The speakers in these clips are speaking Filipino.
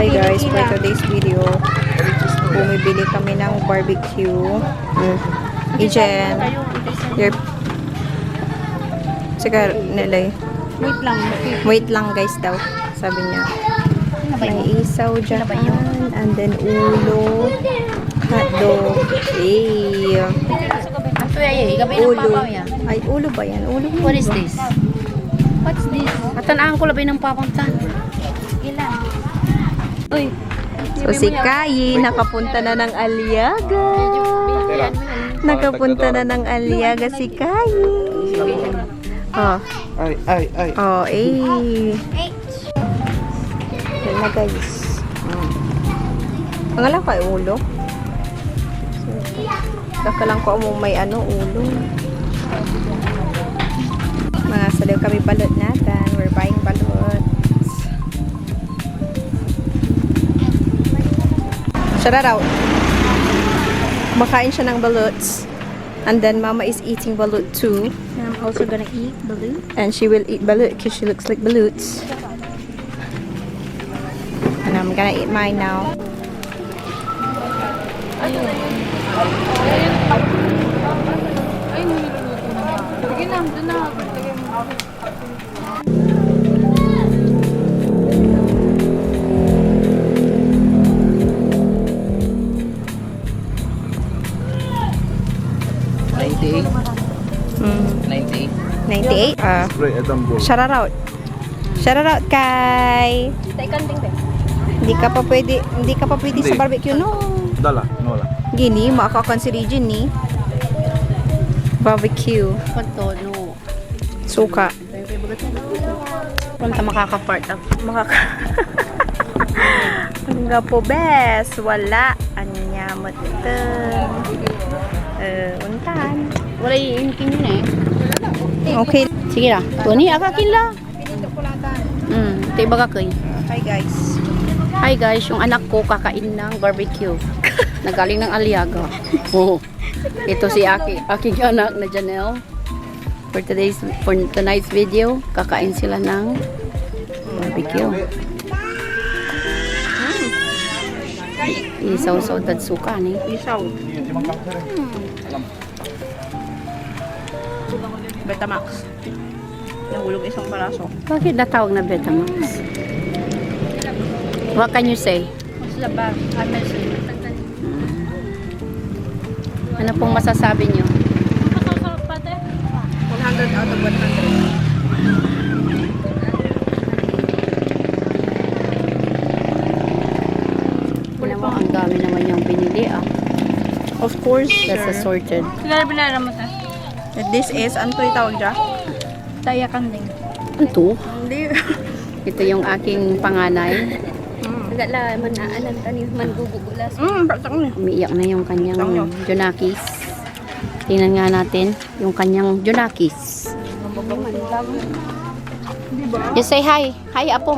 Hi guys, for today's video, bumibili kami ng barbecue. Ijen, sige nilay. Wait lang guys daw, sabi niya. May isaw dyan, and then ulo, hotdog, ulo. Ay, ulo ba yan? Ulo ba? What is this? What's this? Matanaan ko labay ng papuntan. Ilan? Uy. So si Kai, nakapunta na ng Aliaga. Nakapunta na ng Aliaga si Kai. Oh. Ay. Oh, Yan na guys. Ang alam ko ay ulo. Kakalang ko mo may ulo. Mga saliw kami balot natin. We're buying balot. Shout out. Makain siya ng balots. And then mama is eating balut too. And I'm also gonna eat balut. And she will eat balut because she looks like baloots. And I'm gonna eat mine now. Mm. 98? Shout out. Shout out kay. Hindi ka pa pwede sa barbecue no. Dala, nola. Gini, makakakan si Regine ni. Barbecue. Panto, no. Suka. Punta makaka-part up. Hangga po bes. Wala. Anya mo ito. Untan. Wala iinkin yun eh. Okay. Sige na. Tuni, akakin lang. Tayo baga kayo. Hi guys. Hi guys, yung anak ko kakain ng barbecue. Nagaling ng Aliaga. Oh. Ito si aking anak na Janelle. For tonight's video, kakain sila ng barbecue. Isaw-saw at suka ni. Isaw. Betamax. Nahulog isang paraso. Bakit natawag na Betamax? What can you say? Ano pong masasabi nyo? 100 out of 100. Ano mo, ang dami naman yung binili Of course, That's assorted. This is, ano ito tawag dyan? Taya kanding. Ito? Hindi. Ito yung aking panganay. Agala man naanan tani man gugugulas. Umiiyak na yung kanyang Junakis. Tingnan nga natin yung kanyang Junakis. You say hi. Hi, Apo.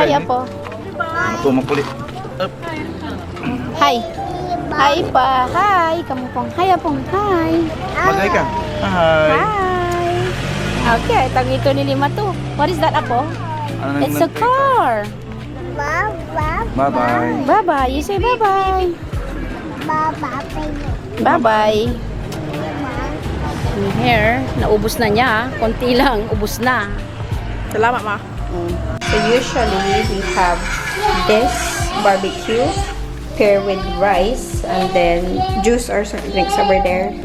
Hi, Apo. Ito makulit. Hi. Hi pa. Hi. Kamu pong. Hi, Apong. Hi. Magay ka. Hi. Hi. Okay, tawag ito ni Lima to. What is that, Apo? It's a car. Bye-bye. Bye-bye. You say bye-bye. Bye-bye. Yung hair, naubos na niya. Konti lang, ubos na. Salamat ma. So usually we have this barbecue paired with rice and then juice or some drinks over there.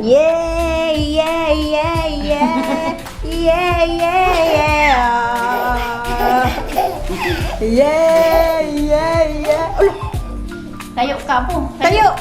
Yay! Yay! Yay! Yay! Yay! Yay! Yay! Yay! Yay! Tayo ka po. Tayo!